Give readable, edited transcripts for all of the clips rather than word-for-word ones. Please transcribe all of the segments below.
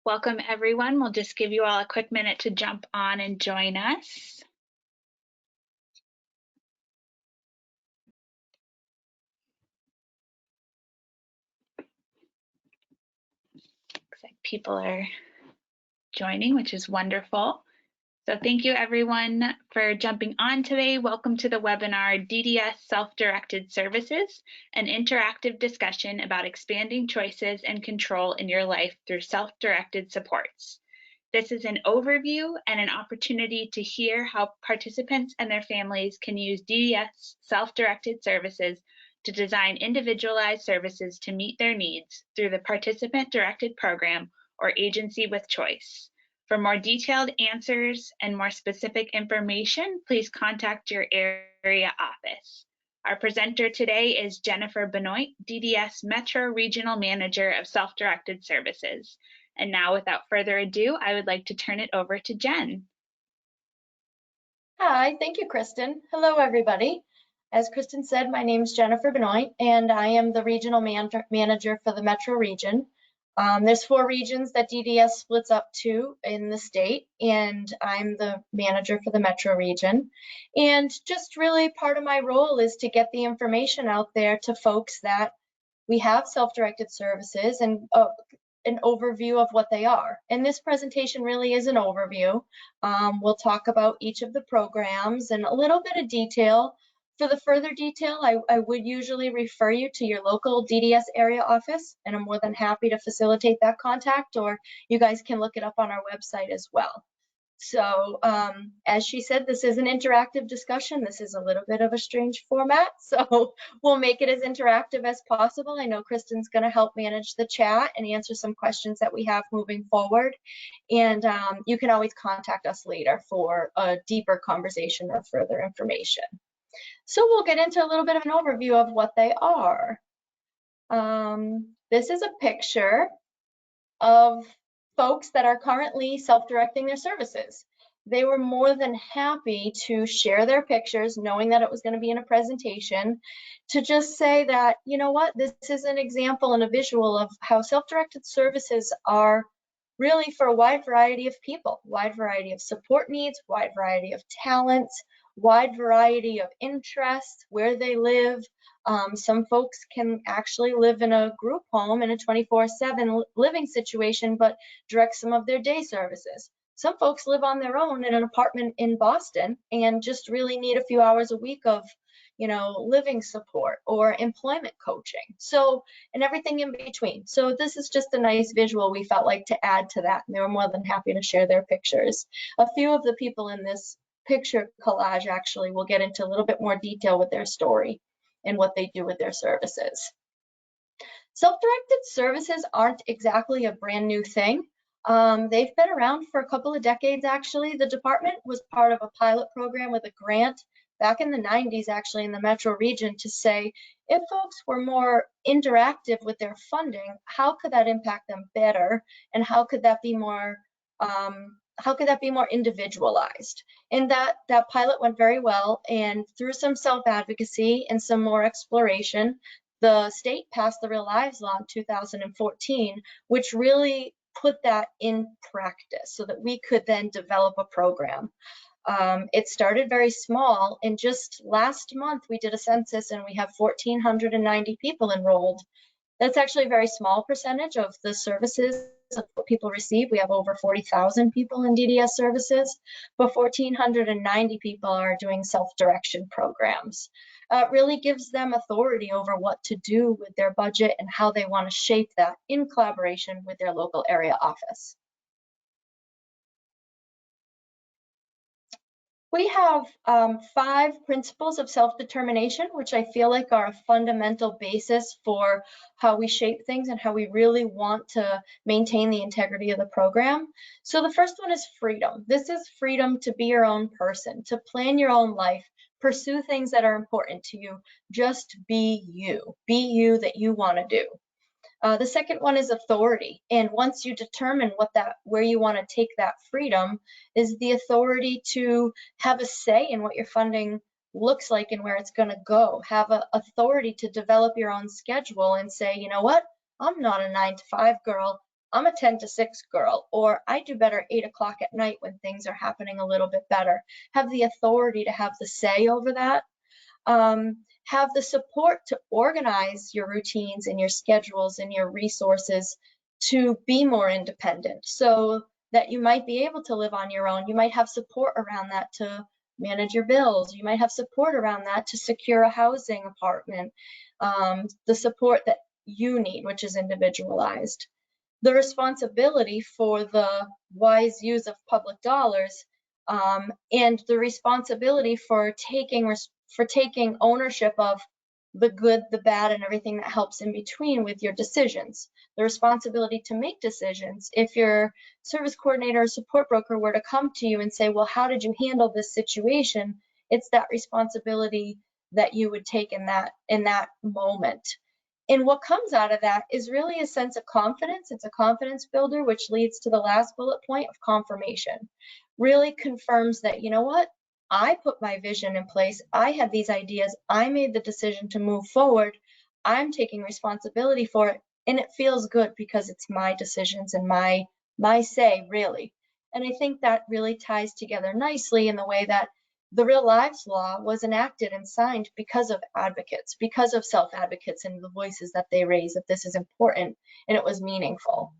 Welcome everyone. We'll just give you all a quick minute to jump on and join us. Looks like people are joining, which is wonderful. So thank you everyone for jumping on today. Welcome to the webinar DDS Self-Directed Services, an interactive discussion about expanding choices and control in your life through self-directed supports. This is an overview and an opportunity to hear how participants and their families can use DDS self-directed services to design individualized services to meet their needs through the participant-directed program or agency with choice. For more detailed answers and more specific information, please contact your area office. Our presenter today is Jennifer Benoit, DDS Metro Regional Manager of Self-Directed Services. And now, without further ado, I would like to turn it over to Jen. Hi, thank you, Kristen. Hello, everybody. As Kristen said, my name is Jennifer Benoit, and I am the Regional Manager for the Metro Region. There's 4 regions that DDS splits up to in the state, and I'm the manager for the Metro Region. And just really part of my role is to get the information out there to folks that we have self-directed services and an overview of what they are. And this presentation really is an overview. We'll talk about each of the programs and a little bit of detail. For the further detail, I would usually refer you to your local DDS area office, and I'm more than happy to facilitate that contact, or you guys can look it up on our website as well. So as she said, this is an interactive discussion. This is a little bit of a strange format, so we'll make it as interactive as possible. I know Kristen's going to help manage the chat and answer some questions that we have moving forward. And you can always contact us later for a deeper conversation or further information. So we'll get into a little bit of an overview of what they are. This is a picture of folks that are currently self-directing their services. They were more than happy to share their pictures, knowing that it was going to be in a presentation, to just say that, you know what, this is an example and a visual of how self-directed services are really for a wide variety of people, wide variety of support needs, wide variety of talents, wide variety of interests, where they live. Some folks can actually live in a group home in a 24/7 living situation, but direct some of their day services. Some folks live on their own in an apartment in Boston and just really need a few hours a week of, you know, living support or employment coaching. So, and everything in between. So this is just a nice visual we felt like to add to that. And they were more than happy to share their pictures. A few of the people in this picture collage actually will get into a little bit more detail with their story and what they do with their services. Self-directed services aren't exactly a brand new thing. They've been around for a couple of decades, actually. The department was part of a pilot program with a grant back in the 90s, actually, in the Metro region to say, if folks were more interactive with their funding, how could that impact them better? And how could that be more individualized? And that pilot went very well, and through some self-advocacy and some more exploration, the state passed the Real Lives Law in 2014, which really put that in practice so that we could then develop a program. It started very small, and just last month we did a census and we have 1,490 people enrolled. That's actually a very small percentage of the services of what people receive. We have over 40,000 people in DDS services, but 1,490 people are doing self-direction programs. It really gives them authority over what to do with their budget and how they want to shape that in collaboration with their local area office. We have 5 principles of self-determination, which I feel like are a fundamental basis for how we shape things and how we really want to maintain the integrity of the program. So the first one is freedom. This is freedom to be your own person, to plan your own life, pursue things that are important to you. Just be you that you want to do. The second one is authority. And once you determine where you want to take that freedom, is the authority to have a say in what your funding looks like and where it's going to go. Have an authority to develop your own schedule and say, you know what, I'm not a 9-to-5 girl. I'm a 10 to 6 girl, or I do better 8 o'clock at night when things are happening a little bit better. Have the authority to have the say over that. Have the support to organize your routines and your schedules and your resources to be more independent, so that you might be able to live on your own. You might have support around that to manage your bills. You might have support around that to secure a housing apartment, the support that you need, which is individualized. The responsibility for the wise use of public dollars, and the responsibility for taking ownership of the good, the bad, and everything that helps in between with your decisions. The responsibility to make decisions. If your service coordinator or support broker were to come to you and say, well, how did you handle this situation? It's that responsibility that you would take in that moment. And what comes out of that is really a sense of confidence. It's a confidence builder, which leads to the last bullet point of confirmation. Really confirms that, you know what? I put my vision in place. I had these ideas. I made the decision to move forward. I'm taking responsibility for it. And it feels good because it's my decisions and my say, really. And I think that really ties together nicely in the way that the Real Lives Law was enacted and signed because of advocates, because of self-advocates and the voices that they raise, that this is important and it was meaningful.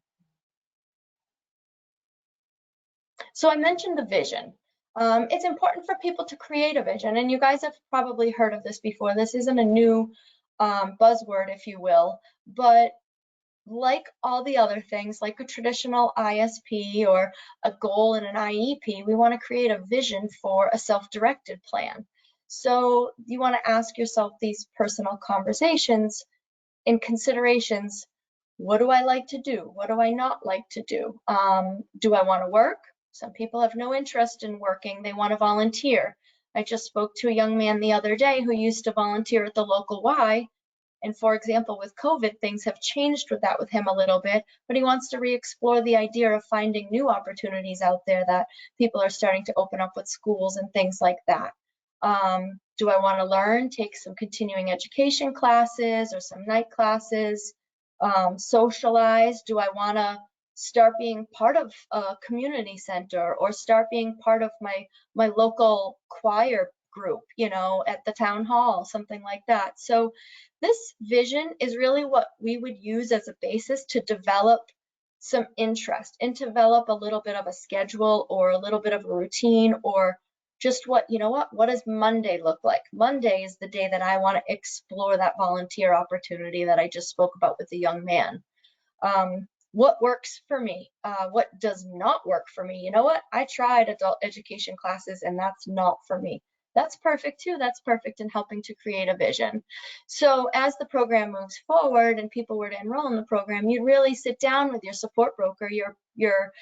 So I mentioned the vision. It's important for people to create a vision, and you guys have probably heard of this before. This isn't a new buzzword, if you will, but like all the other things, like a traditional ISP or a goal in an IEP, we want to create a vision for a self-directed plan. So you want to ask yourself these personal conversations and considerations. What do I like to do? What do I not like to do? Do I want to work? Some people have no interest in working. They want to volunteer. I just spoke to a young man the other day who used to volunteer at the local Y. And for example, with COVID, things have changed with him a little bit, but he wants to re-explore the idea of finding new opportunities out there that people are starting to open up with schools and things like that. Do I want to learn, take some continuing education classes or some night classes, socialize? Do I want to start being part of a community center or start being part of my local choir group, at the town hall, something like that? So this vision is really what we would use as a basis to develop some interest and develop a little bit of a schedule or a little bit of a routine, or just what does Monday look like? Monday is the day that I want to explore that volunteer opportunity that I just spoke about with the young man. What works for me? What does not work for me? You know what? I tried adult education classes and that's not for me. That's perfect too. That's perfect in helping to create a vision. So as the program moves forward and people were to enroll in the program, you'd really sit down with your support broker, your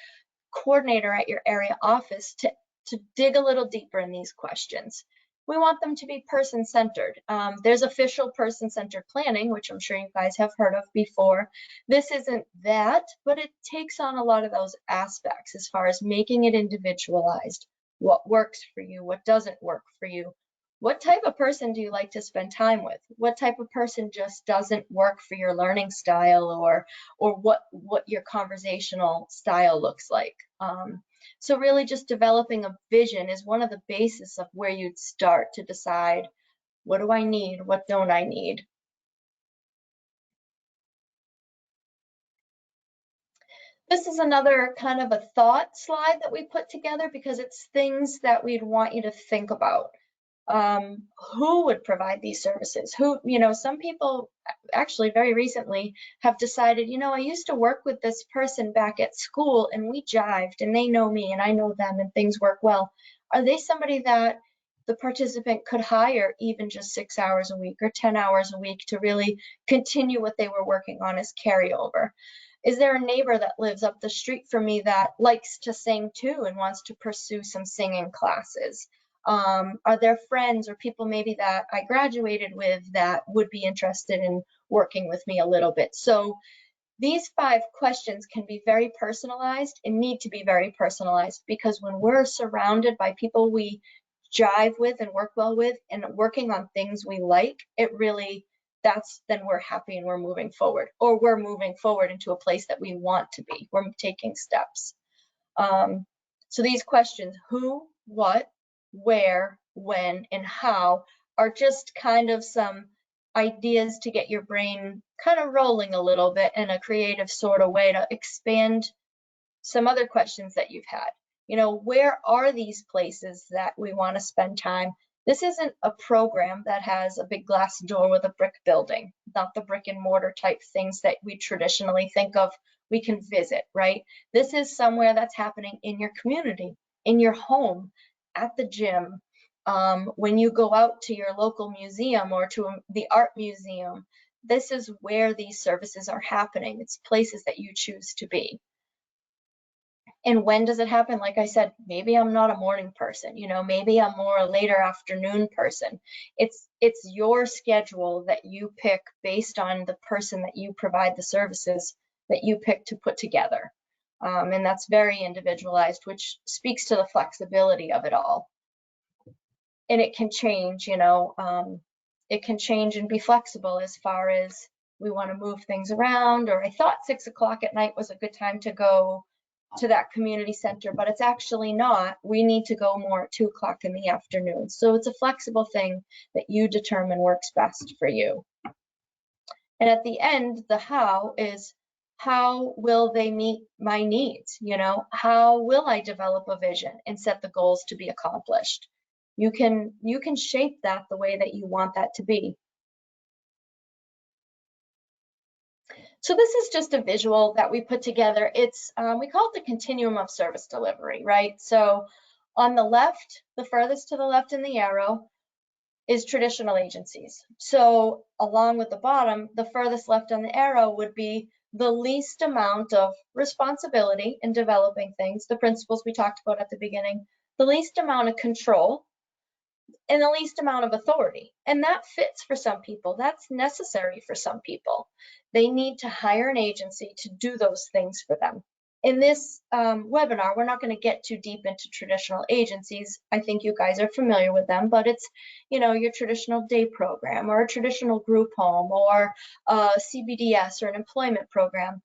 coordinator at your area office to dig a little deeper in these questions. We want them to be person-centered. There's official person-centered planning, which I'm sure you guys have heard of before. This isn't that, but it takes on a lot of those aspects as far as making it individualized. What works for you? What doesn't work for you? What type of person do you like to spend time with? What type of person just doesn't work for your learning style, or what your conversational style looks like? So really just developing a vision is one of the basis of where you'd start to decide, what do I need? What don't I need? This is another kind of a thought slide that we put together because it's things that we'd want you to think about. Who would provide these services? Some people actually very recently have decided, I used to work with this person back at school and we jived and they know me and I know them and things work well. Are they somebody that the participant could hire even just 6 hours a week or 10 hours a week to really continue what they were working on as carryover? Is there a neighbor that lives up the street from me that likes to sing too and wants to pursue some singing classes? Are there friends or people maybe that I graduated with that would be interested in working with me a little bit? So these 5 questions can be very personalized and need to be very personalized, because when we're surrounded by people we jive with and work well with and working on things we like, it really then we're happy and we're moving forward, or we're moving forward into a place that we want to be. We're taking steps. So these questions, who, what, where, when, and how, are just kind of some ideas to get your brain kind of rolling a little bit in a creative sort of way to expand some other questions that you've had. You know, where are these places that we want to spend time? This isn't a program that has a big glass door with a brick building, not the brick and mortar type things that we traditionally think of we can visit, right? This is somewhere that's happening in your community, in your home, at the gym, when you go out to your local museum or to the art museum. This is where these services are happening. It's places that you choose to be. And when does it happen? Like I said, maybe I'm not a morning person, you know, maybe I'm more a later afternoon person. It's your schedule that you pick based on the person that you provide the services that you pick to put together. And that's very individualized, which speaks to the flexibility of it all. And it can change, you know, it can change and be flexible as far as we want to move things around, or I thought 6 o'clock at night was a good time to go to that community center, but it's actually not. We need to go more at 2 o'clock in the afternoon. So it's a flexible thing that you determine works best for you. And at the end, the how is, how will they meet my needs? You know, how will I develop a vision and set the goals to be accomplished? You can shape that the way that you want that to be. So this is just a visual that we put together. It's we call it the continuum of service delivery, right? So on the left, the furthest to the left in the arrow is traditional agencies. So along with the bottom, the furthest left on the arrow would be the least amount of responsibility in developing things, the principles we talked about at the beginning, the least amount of control, and the least amount of authority. And that fits for some people. That's necessary for some people. They need to hire an agency to do those things for them. In this webinar, we're not going to get too deep into traditional agencies. I think you guys are familiar with them, but it's, you know, your traditional day program or a traditional group home or a CBDS or an employment program.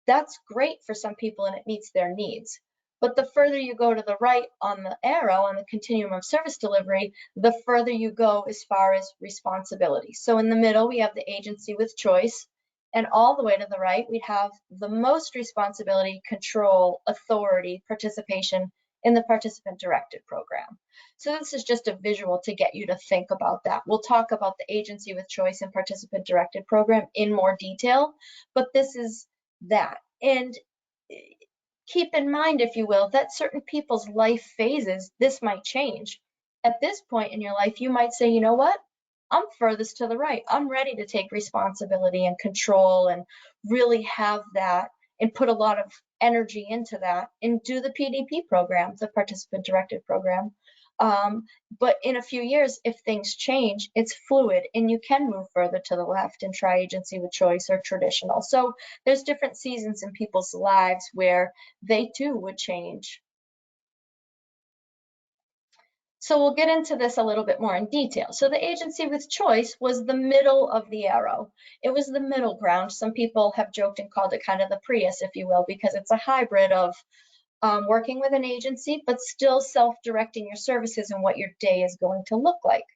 That's great for some people and it meets their needs. But the further you go to the right on the arrow on the continuum of service delivery, the further you go as far as responsibility. So in the middle, we have the agency with choice. And all the way to the right, we have the most responsibility, control, authority, participation in the participant directed program. So this is just a visual to get you to think about that. We'll talk about the agency with choice and participant directed program in more detail, but this is that. And keep in mind, if you will, that certain people's life phases, this might change. At this point in your life, you might say, you know what? I'm furthest to the right. I'm ready to take responsibility and control and really have that and put a lot of energy into that and do the PDP program, the participant directed program. But in a few years, if things change, it's fluid and you can move further to the left and try agency with choice or traditional. So there's different seasons in people's lives where they too would change. So we'll get into this a little bit more in detail. So the agency with choice was the middle of the arrow. It was the middle ground. Some people have joked and called it kind of the Prius, if you will, because it's a hybrid of working with an agency, but still self-directing your services and what your day is going to look like.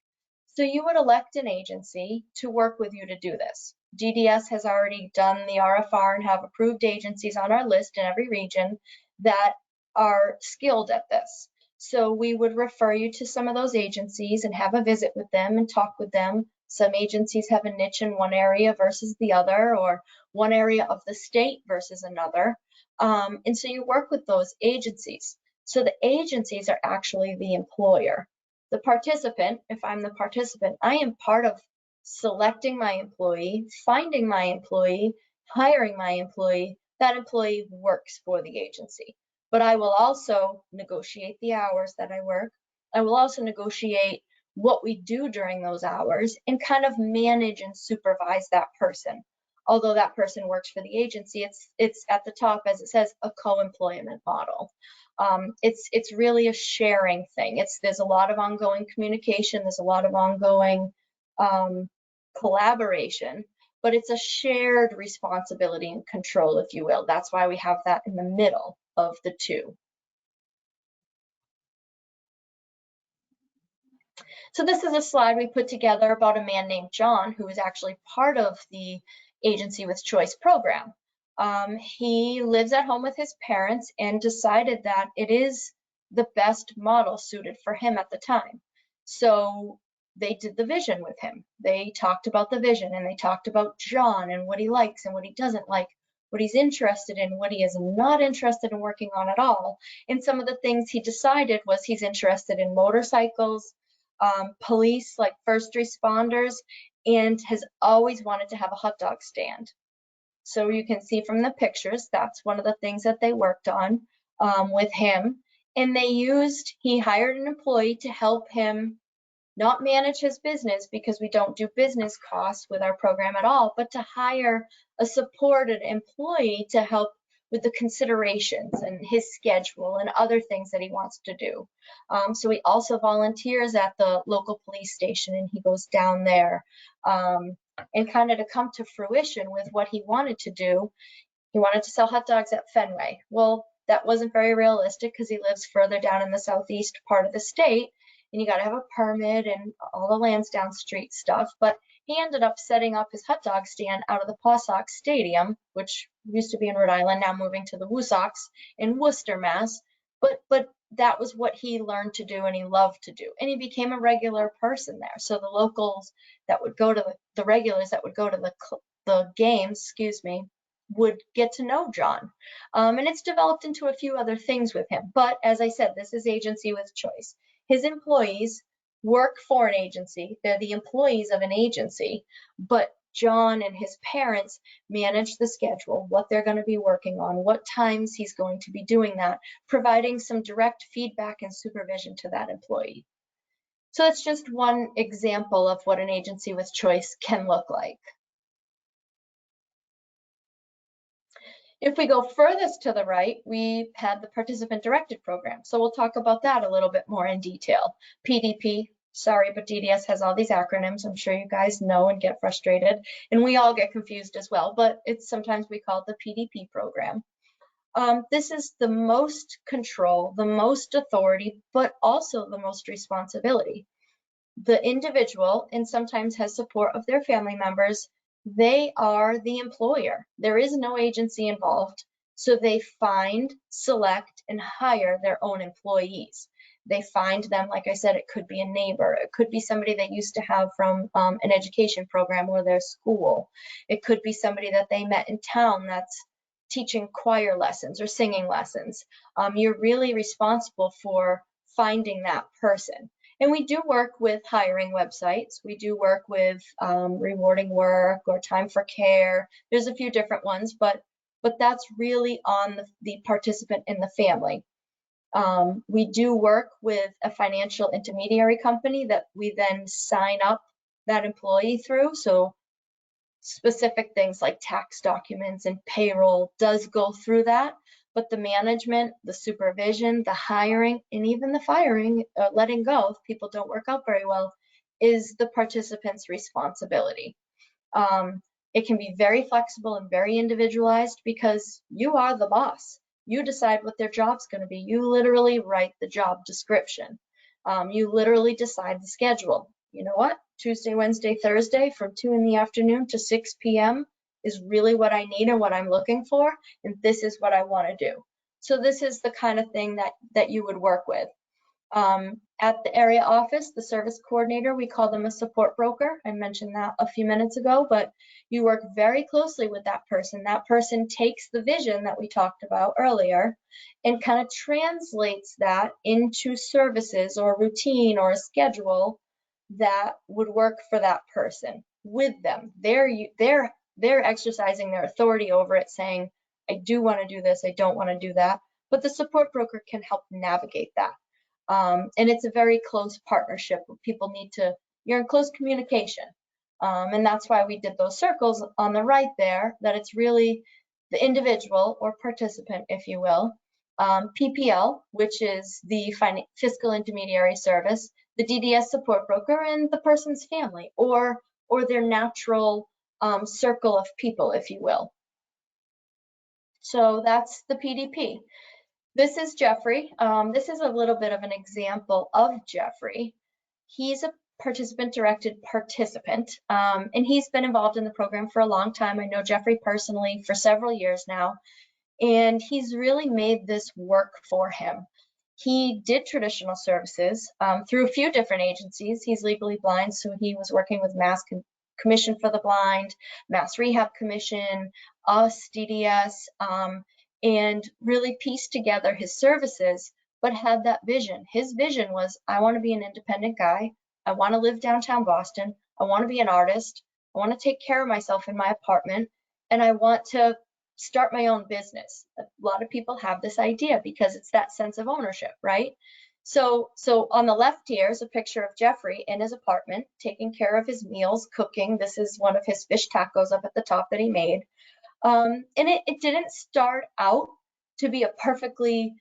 So you would elect an agency to work with you to do this. DDS has already done the RFR and have approved agencies on our list in every region that are skilled at this. So we would refer you to some of those agencies and have a visit with them and talk with them. Some agencies have a niche in one area versus the other, or one area of the state versus another. And so you work with those agencies. So the agencies are actually the employer. The participant, if I'm the participant, I am part of selecting my employee, finding my employee, hiring my employee. That employee works for the agency. But I will also negotiate the hours that I work. I will also negotiate what we do during those hours and kind of manage and supervise that person. Although that person works for the agency, it's at the top, as it says, a co-employment model. It's really a sharing thing. There's a lot of ongoing communication. There's a lot of ongoing collaboration, but it's a shared responsibility and control, if you will. That's why we have that in the middle of the two. So this is a slide we put together about a man named John, who is actually part of the Agency with Choice program. He lives at home with his parents and decided that it is the best model suited for him at the time. So they did the vision with him. They talked about the vision, and they talked about John and what he likes and what he doesn't like, what he's interested in, what he is not interested in working on at all. And some of the things he decided was he's interested in motorcycles, police, like first responders, and has always wanted to have a hot dog stand. So you can see from the pictures, that's one of the things that they worked on with him. And he hired an employee to help him not manage his business, because we don't do business costs with our program at all, but to hire a supported employee to help with the considerations and his schedule and other things that he wants to do. So he also volunteers at the local police station, and he goes down there and kind of to come to fruition with what he wanted to do. He wanted to sell hot dogs at Fenway. Well, that wasn't very realistic because he lives further down in the southeast part of the state, and you got to have a permit and all the Lansdowne Street stuff. But he ended up setting up his hot dog stand out of the Paw Sox Stadium, which used to be in Rhode Island, now moving to the Woo Sox in Worcester, Mass. But that was what he learned to do and he loved to do. And he became a regular person there. So the locals that would go to the regulars that would go to the games, would get to know John. And it's developed into a few other things with him. But as I said, this is Agency with Choice. His employees work for an agency. They're the employees of an agency, but John and his parents manage the schedule, what they're going to be working on, what times he's going to be doing that, providing some direct feedback and supervision to that employee. So that's just one example of what an Agency with Choice can look like. If we go furthest to the right, we had the participant directed program. So we'll talk about that a little bit more in detail. PDP, sorry, but DDS has all these acronyms. I'm sure you guys know and get frustrated, and we all get confused as well, but it's sometimes we call it the PDP program. This is the most control, the most authority, but also the most responsibility. The individual, and sometimes has support of their family members, they are the employer. There is no agency involved, so they find, select, and hire their own employees. They find them, like I said, it could be a neighbor, it could be somebody they used to have from an education program or their school. It could be somebody that they met in town that's teaching choir lessons or singing lessons. You're really responsible for finding that person. And we do work with hiring websites. We do work with rewarding work or time for care. There's a few different ones, but that's really on the participant in the family. We do work with a financial intermediary company that we then sign up that employee through. So specific things like tax documents and payroll does go through that. But the management, the supervision, the hiring, and even the firing, letting go if people don't work out very well, is the participant's responsibility. It can be very flexible and very individualized because you are the boss. You decide what their job's going to be. You literally write the job description. You literally decide the schedule. You know what? Tuesday, Wednesday, Thursday from 2 in the afternoon to 6 p.m. is really what I need and what I'm looking for, and this is what I want to do. So this is the kind of thing that you would work with. At the area office, the service coordinator, we call them a support broker. I mentioned that a few minutes ago, but you work very closely with that person. That person takes the vision that we talked about earlier and kind of translates that into services or routine or a schedule that would work for that person with them. They're exercising their authority over it, saying, I do want to do this, I don't want to do that. But the support broker can help navigate that. And it's a very close partnership. People need to, you're in close communication. And that's why we did those circles on the right there, that it's really the individual or participant, if you will, PPL, which is the fiscal intermediary service, the DDS support broker, and the person's family, or or their natural circle of people, if you will. So that's the PDP. This is Jeffrey. This is a little bit of an example of Jeffrey. He's a participant-directed participant, and he's been involved in the program for a long time. I know Jeffrey personally for several years now, and he's really made this work for him. He did traditional services through a few different agencies. He's legally blind, so he was working with Mass Commission for the Blind, Mass Rehab Commission, us, DDS, and really pieced together his services, but had that vision. His vision was, I want to be an independent guy. I want to live downtown Boston. I want to be an artist. I want to take care of myself in my apartment, and I want to start my own business. A lot of people have this idea because it's that sense of ownership, right? So on the left here is a picture of Jeffrey in his apartment, taking care of his meals, cooking. This is one of his fish tacos up at the top that he made. And it didn't start out to be a perfectly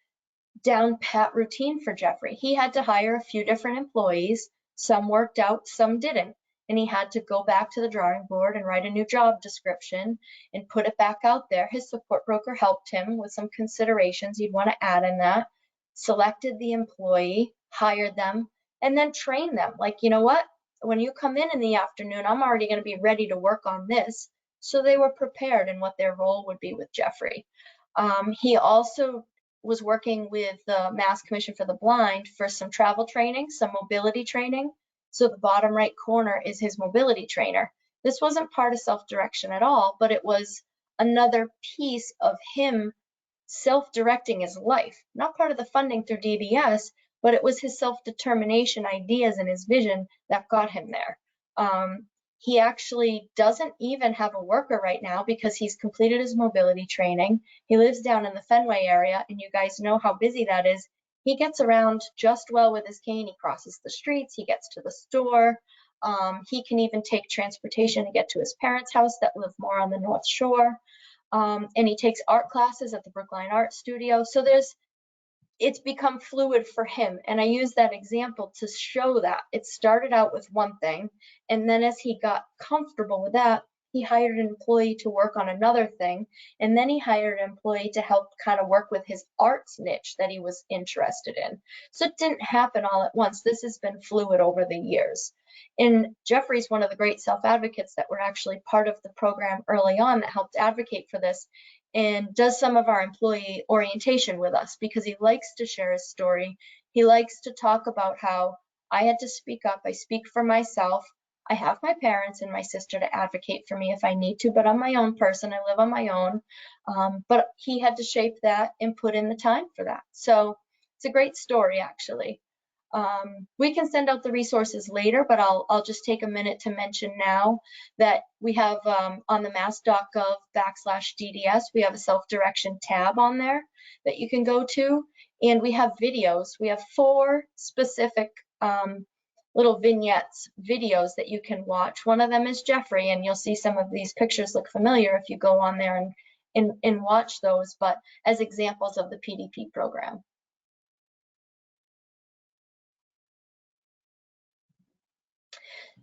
down pat routine for Jeffrey. He had to hire a few different employees. Some worked out, some didn't. And he had to go back to the drawing board and write a new job description and put it back out there. His support broker helped him with some considerations he'd want to add in that, selected the employee, hired them, and then trained them. Like, you know what? When you come in the afternoon, I'm already going to be ready to work on this. So they were prepared in what their role would be with Jeffrey. He also was working with the Mass Commission for the Blind for some travel training, some mobility training. So the bottom right corner is his mobility trainer. This wasn't part of self-direction at all, but it was another piece of him self-directing his life, not part of the funding through DDS, but it was his self-determination ideas and his vision that got him there. He actually doesn't even have a worker right now because he's completed his mobility training. He lives down in the Fenway area, and you guys know how busy that is. He gets around just well with his cane. He crosses the streets, he gets to the store. He can even take transportation to get to his parents' house that live more on the North Shore. And he takes art classes at the Brookline Art Studio. So it's become fluid for him. And I use that example to show that it started out with one thing. And then as he got comfortable with that, he hired an employee to work on another thing. And then he hired an employee to help kind of work with his arts niche that he was interested in. So it didn't happen all at once. This has been fluid over the years. And Jeffrey's one of the great self-advocates that were actually part of the program early on that helped advocate for this, and does some of our employee orientation with us because he likes to share his story. He likes to talk about how I had to speak up. I speak for myself. I have my parents and my sister to advocate for me if I need to, but I'm my own person. I live on my own. But he had to shape that and put in the time for that. So it's a great story, actually. We can send out the resources later, but I'll just take a minute to mention now that we have on the mass.gov/DDS, we have a self-direction tab on there that you can go to, and we have videos. We have 4 specific little vignettes, videos that you can watch. One of them is Jeffrey, and you'll see some of these pictures look familiar if you go on there and watch those, but as examples of the PDP program.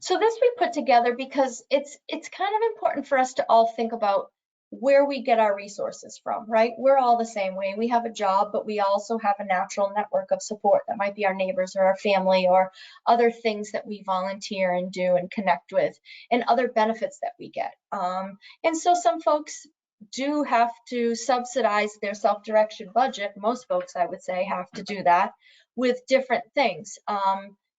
So this we put together because it's kind of important for us to all think about where we get our resources from, right? We're all the same way. We have a job, but we also have a natural network of support that might be our neighbors or our family or other things that we volunteer and do and connect with, and other benefits that we get. And so some folks do have to subsidize their self-direction budget. Most folks, I would say, have to do that with different things.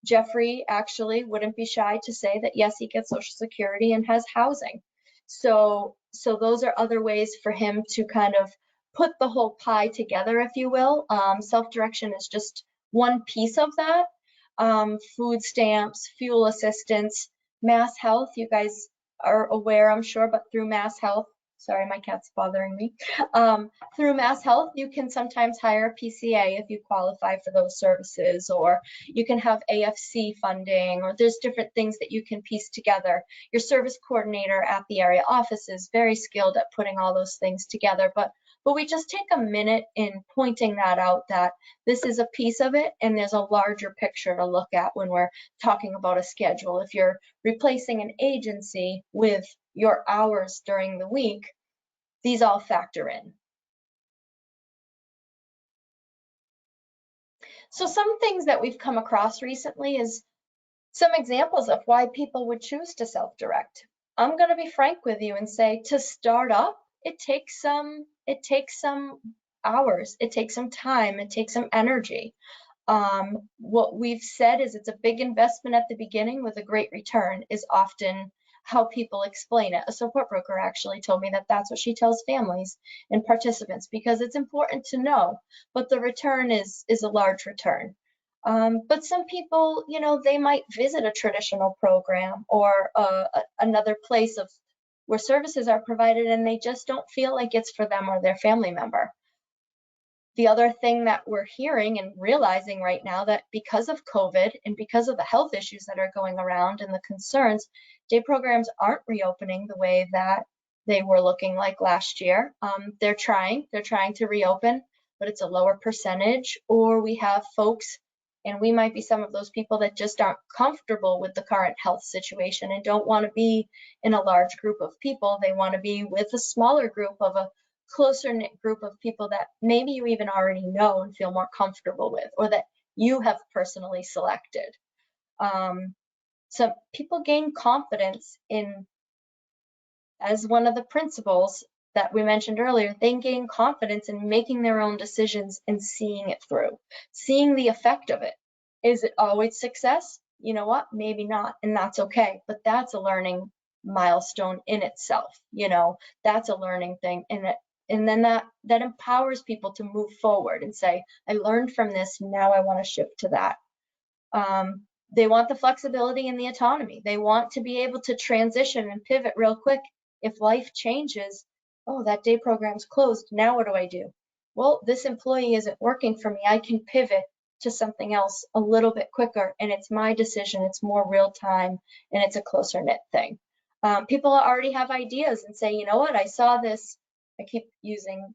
Jeffrey actually wouldn't be shy to say that, yes, he gets Social Security and has housing. So those are other ways for him to kind of put the whole pie together, if you will. Self-direction is just one piece of that. Food stamps, fuel assistance, Mass Health, you guys are aware, I'm sure, but through Mass Health, sorry, my cat's bothering me. Through Mass Health, you can sometimes hire a PCA if you qualify for those services, or you can have AFC funding, or there's different things that you can piece together. Your service coordinator at the area office is very skilled at putting all those things together, but but we just take a minute in pointing that out, that this is a piece of it and there's a larger picture to look at when we're talking about a schedule. If you're replacing an agency with your hours during the week, these all factor in. So some things that we've come across recently is some examples of why people would choose to self-direct. I'm going to be frank with you and say, to start up, it takes some hours, it takes some time, it takes some energy. What we've said is it's a big investment at the beginning with a great return is often how people explain it. A support broker actually told me that that's what she tells families and participants, because it's important to know, but the return is a large return. But some people, you know, they might visit a traditional program or another place of where services are provided and they just don't feel like it's for them or their family member. The other thing that we're hearing and realizing right now, that because of COVID and because of the health issues that are going around and the concerns, day programs aren't reopening the way that they were looking like last year. They're trying to reopen, but it's a lower percentage, or we have folks, and we might be some of those people that just aren't comfortable with the current health situation and don't want to be in a large group of people. They want to be with a smaller group of a closer knit group of people that maybe you even already know and feel more comfortable with, or that you have personally selected. So people gain confidence in, as one of the principles that we mentioned earlier, they gain confidence in making their own decisions and seeing it through, seeing the effect of it. Is it always success? You know what? Maybe not, and that's okay, but that's a learning milestone in itself. You know, that's a learning thing, and then that empowers people to move forward and say, I learned from this, now I want to shift to that. They want the flexibility and the autonomy. They want to be able to transition and pivot real quick. If life changes, oh, that day program's closed, now what do I do? Well, this employee isn't working for me. I can pivot to something else a little bit quicker, and it's my decision. It's more real time, and it's a closer knit thing. People already have ideas and say, you know what, I saw this. I keep using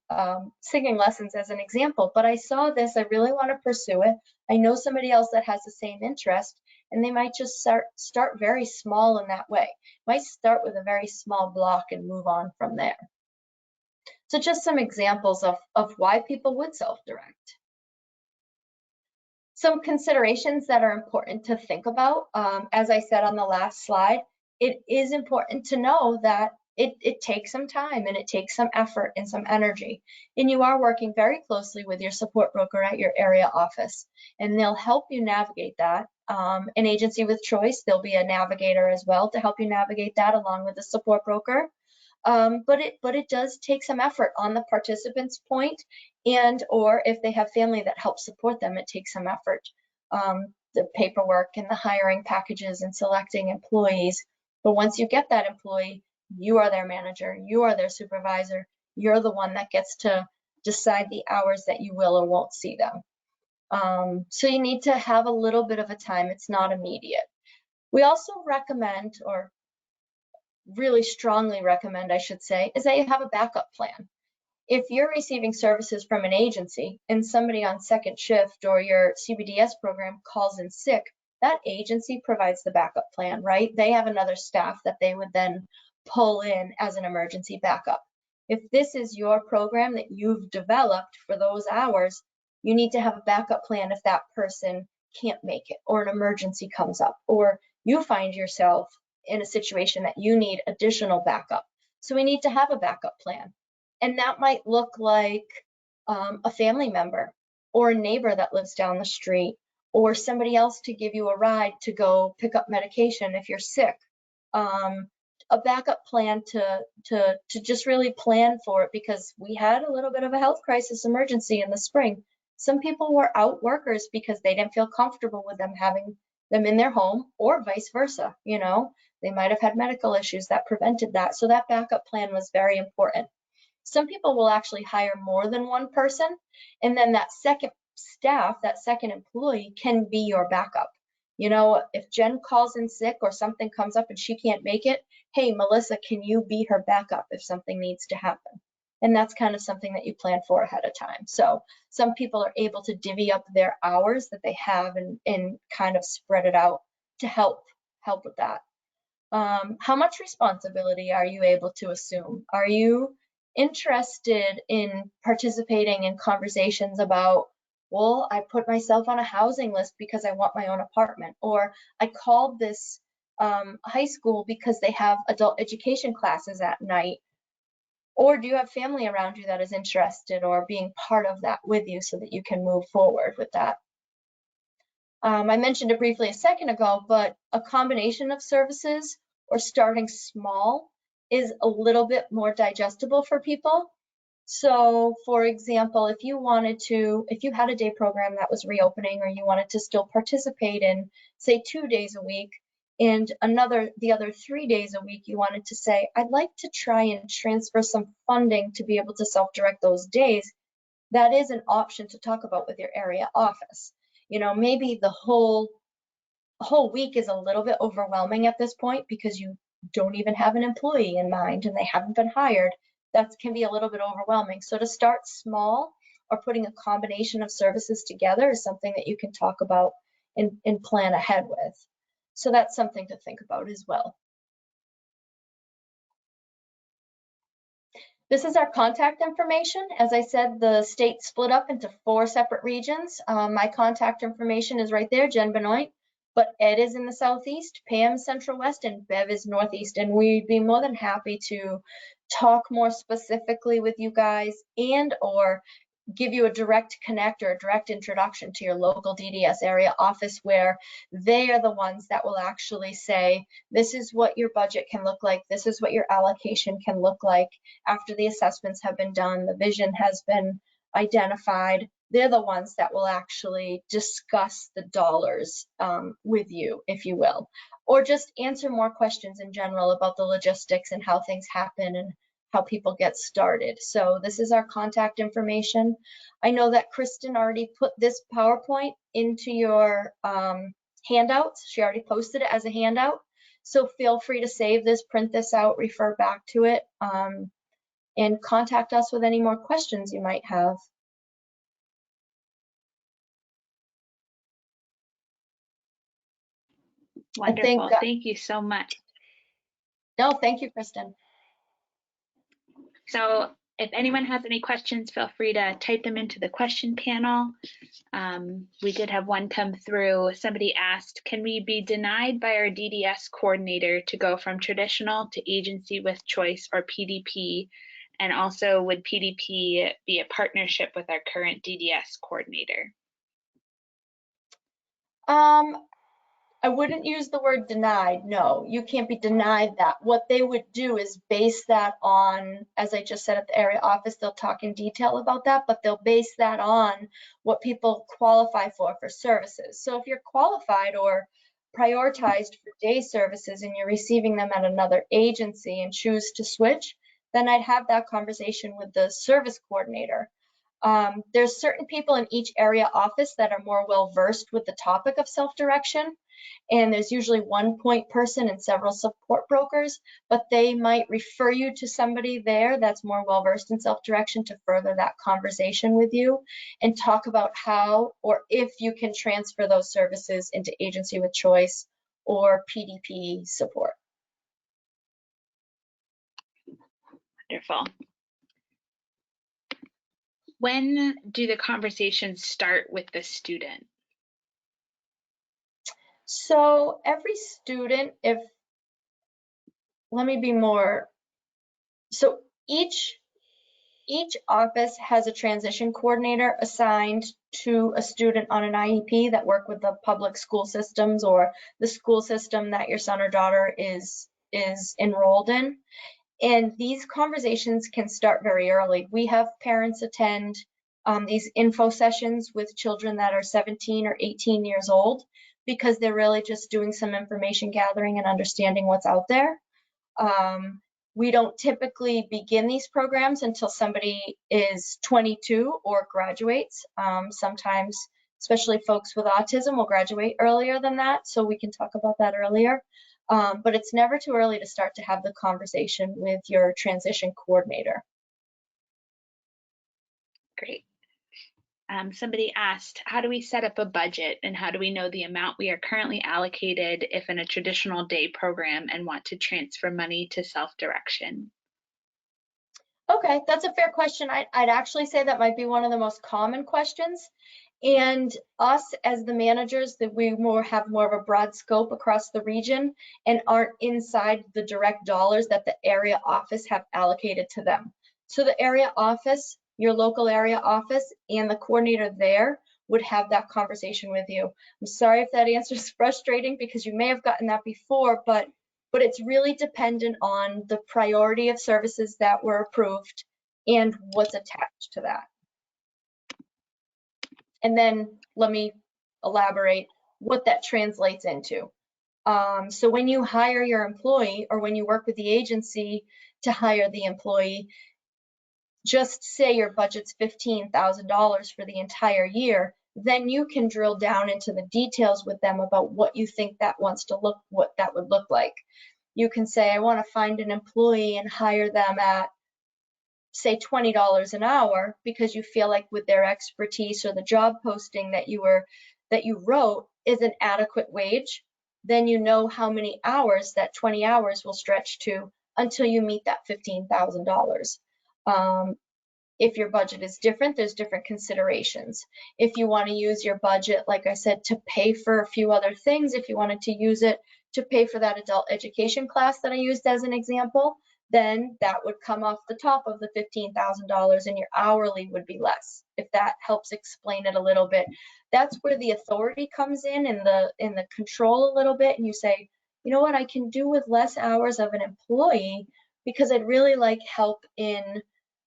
singing lessons as an example, but I saw this, I really want to pursue it. I know somebody else that has the same interest, and they might just start very small in that way. Might start with a very small block and move on from there. So just some examples of why people would self-direct. Some considerations that are important to think about, as I said on the last slide, it is important to know that it takes some time and it takes some effort and some energy. And you are working very closely with your support broker at your area office, and they'll help you navigate that. An agency with choice, there'll be a navigator as well to help you navigate that along with the support broker. But it does take some effort on the participant's point, and or if they have family that helps support them, it takes some effort. The paperwork and the hiring packages and selecting employees. But once you get that employee, you are their manager, you are their supervisor, you're the one that gets to decide the hours that you will or won't see them. So you need to have a little bit of a time. It's not immediate. We also recommend, or really strongly recommend, I should say, is that you have a backup plan. If you're receiving services from an agency and somebody on second shift or your CBDS program calls in sick, that agency provides the backup plan, right? They have another staff that they would then pull in as an emergency backup. If this is your program that you've developed for those hours, you need to have a backup plan if that person can't make it, or an emergency comes up, or you find yourself in a situation that you need additional backup. So we need to have a backup plan. And that might look like a family member or a neighbor that lives down the street, or somebody else to give you a ride to go pick up medication if you're sick. A backup plan to just really plan for it, because we had a little bit of a health crisis emergency in the spring. Some people were out workers because they didn't feel comfortable with them having them in their home, or vice versa. You know, they might have had medical issues that prevented that. So that backup plan was very important. Some people will actually hire more than one person, and then that second staff, that second employee can be your backup. You know, if Jen calls in sick or something comes up and she can't make it, hey, Melissa, can you be her backup if something needs to happen? And that's kind of something that you plan for ahead of time. So some people are able to divvy up their hours that they have and kind of spread it out to help with that. How much responsibility are you able to assume? Are you interested in participating in conversations about, well, I put myself on a housing list because I want my own apartment, or I called this high school because they have adult education classes at night, or do you have family around you that is interested or being part of that with you so that you can move forward with that? I mentioned it briefly a second ago, but a combination of services or starting small is a little bit more digestible for people. So for example, if you had a day program that was reopening or you wanted to still participate in, say, 2 days a week, and the other 3 days a week, you wanted to say, I'd like to try and transfer some funding to be able to self-direct those days, that is an option to talk about with your area office. You know, maybe the whole week is a little bit overwhelming at this point because you don't even have an employee in mind and they haven't been hired. That can be a little bit overwhelming. So to start small or putting a combination of services together is something that you can talk about and plan ahead with. So that's something to think about as well. This is our contact information. As I said, the state split up into 4 separate regions. My contact information is right there, Jen Benoit, but Ed is in the Southeast, Pam Central West, and Bev is Northeast. And we'd be more than happy to talk more specifically with you guys and or give you a direct connect or a direct introduction to your local DDS area office, where they are the ones that will actually say, this is what your budget can look like, this is what your allocation can look like after the assessments have been done, the vision has been identified. They're the ones that will actually discuss the dollars with you, if you will, or just answer more questions in general about the logistics and how things happen and how people get started. So this is our contact information. I know that Kristen already put this PowerPoint into your handouts. She already posted it as a handout. So feel free to save this, print this out, refer back to it, and contact us with any more questions you might have. Wonderful. Thank you so much. No, thank you, Kristen. So if anyone has any questions, feel free to type them into the question panel. We did have one come through. Somebody asked, can we be denied by our DDS coordinator to go from traditional to agency with choice or PDP? And also, would PDP be a partnership with our current DDS coordinator? I wouldn't use the word denied. No, you can't be denied that. What they would do is base that on, as I just said at the area office, they'll talk in detail about that, but they'll base that on what people qualify for services. So if you're qualified or prioritized for day services and you're receiving them at another agency and choose to switch, then I'd have that conversation with the service coordinator. There's certain people in each area office that are more well versed with the topic of self-direction, and there's usually one point person and several support brokers, but they might refer you to somebody there that's more well versed in self-direction to further that conversation with you and talk about how or if you can transfer those services into agency with choice or PDP support. Wonderful. When do the conversations start with the student? So every student, let me be more, so each office has a transition coordinator assigned to a student on an IEP that work with the public school systems or the school system that your son or daughter is enrolled in. And these conversations can start very early. We have parents attend these info sessions with children that are 17 or 18 years old because they're really just doing some information gathering and understanding what's out there. We don't typically begin these programs until somebody is 22 or graduates. Sometimes, especially folks with autism, will graduate earlier than that, so we can talk about that earlier. But it's never too early to start to have the conversation with your transition coordinator. Great. Somebody asked, how do we set up a budget and how do we know the amount we are currently allocated if in a traditional day program and want to transfer money to self-direction? Okay, that's a fair question. I'd actually say that might be one of the most common questions. And us as the managers, that we have more of a broad scope across the region and aren't inside the direct dollars that the area office have allocated to them. So the area office, your local area office, and the coordinator there would have that conversation with you. I'm sorry if that answer is frustrating because you may have gotten that before, but it's really dependent on the priority of services that were approved and what's attached to that. And then let me elaborate what that translates into. So when you hire your employee or when you work with the agency to hire the employee, just say your budget's $15,000 for the entire year, then you can drill down into the details with them about what you think that what that would look like. You can say, I want to find an employee and hire them at, say, $20 an hour because you feel like with their expertise or the job posting that you wrote is an adequate wage. Then you know how many hours that 20 hours will stretch to until you meet that $15,000. If your budget is different, there's different considerations. If you want to use your budget, like I said, to pay for a few other things, if you wanted to use it to pay for that adult education class that I used as an example, then that would come off the top of the $15,000 and your hourly would be less. If that helps explain it a little bit. That's where the authority comes in the control a little bit, and you say, you know what, I can do with less hours of an employee because I'd really like help in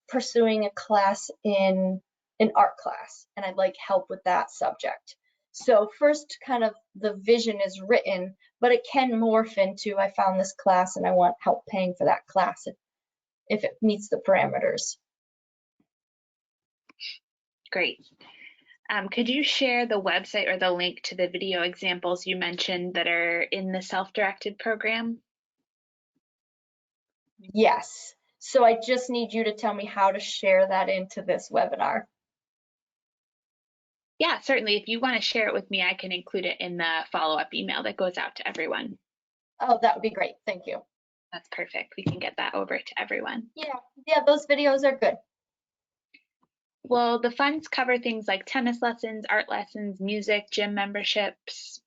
pursuing a class in an art class, and I'd like help with that subject. So first, kind of the vision is written, but it can morph into, I found this class and I want help paying for that class if it meets the parameters. Great. Could you share the website or the link to the video examples you mentioned that are in the self-directed program? Yes. So I just need you to tell me how to share that into this webinar. Yeah, certainly. If you want to share it with me, I can include it in the follow-up email that goes out to everyone. Oh, that would be great. Thank you. That's perfect. We can get that over to everyone. Yeah, those videos are good. Will the funds cover things like tennis lessons, art lessons, music, gym memberships?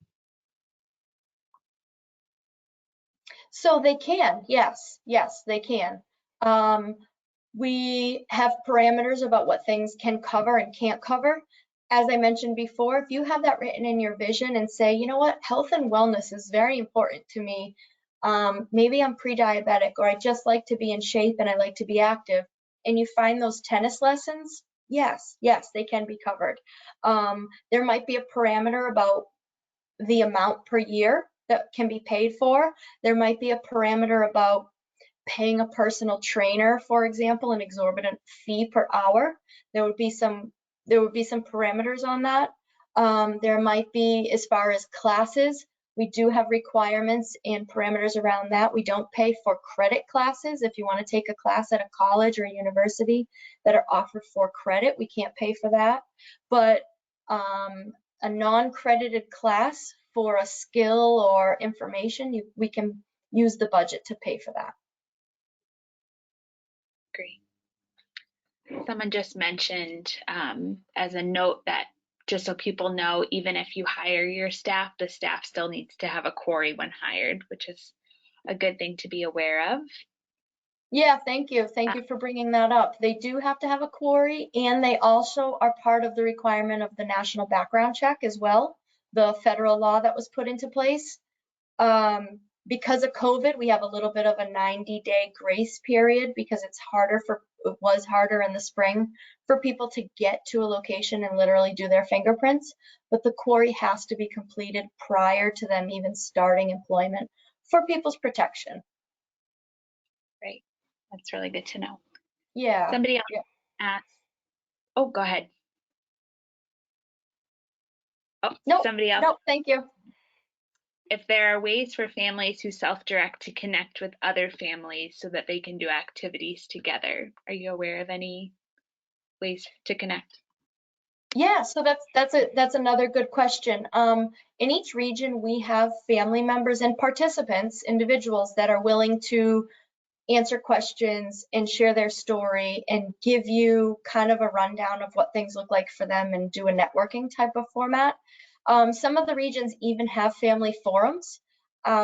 So they can, yes, they can. We have parameters about what things can cover and can't cover. As I mentioned before, if you have that written in your vision and say, you know what, health and wellness is very important to me. Maybe I'm pre-diabetic or I just like to be in shape and I like to be active. And you find those tennis lessons, yes, they can be covered. There might be a parameter about the amount per year that can be paid for. There might be a parameter about paying a personal trainer, for example, an exorbitant fee per hour. There would be some parameters on that. There might be, as far as classes, we do have requirements and parameters around that. We don't pay for credit classes. If you want to take a class at a college or a university that are offered for credit, we can't pay for that. But a non-credited class for a skill or information, we can use the budget to pay for that. Great. Someone just mentioned as a note that just so people know, even if you hire your staff, the staff still needs to have a quarry when hired, which is a good thing to be aware of. Yeah, thank you. Thank you for bringing that up. They do have to have a quarry, and they also are part of the requirement of the national background check as well, the federal law that was put into place. Because of COVID, we have a little bit of a 90-day grace period because it was harder in the spring for people to get to a location and literally do their fingerprints. But the quarry has to be completed prior to them even starting employment for people's protection. Right. That's really good to know. Yeah. Somebody else asked, oh, go ahead. Oh, Nope. somebody else. Nope. Thank you. If there are ways for families who self-direct to connect with other families so that they can do activities together, are you aware of any? ways to connect? Yeah, so that's another good question. In each region, we have family members and participants, individuals that are willing to answer questions and share their story and give you kind of a rundown of what things look like for them and do a networking type of format. Some of the regions even have family forums.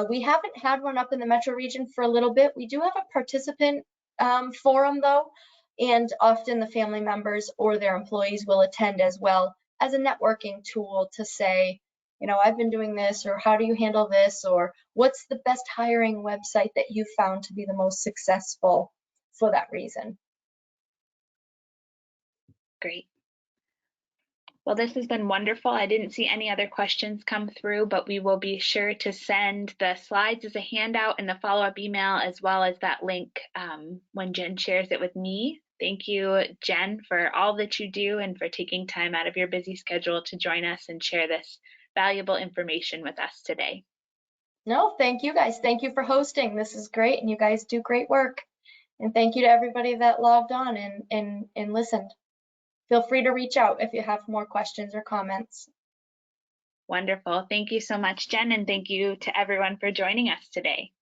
We haven't had one up in the metro region for a little bit. We do have a participant forum though, and often the family members or their employees will attend as well as a networking tool to say, you know, I've been doing this, or how do you handle this, or what's the best hiring website that you found to be the most successful for that reason. Great. Well, this has been wonderful. I didn't see any other questions come through, but we will be sure to send the slides as a handout in the follow-up email, as well as that link when Jen shares it with me. Thank you, Jen, for all that you do and for taking time out of your busy schedule to join us and share this valuable information with us today. No, thank you guys. Thank you for hosting. This is great, and you guys do great work. And thank you to everybody that logged on and listened. Feel free to reach out if you have more questions or comments. Wonderful. Thank you so much, Jen, and thank you to everyone for joining us today.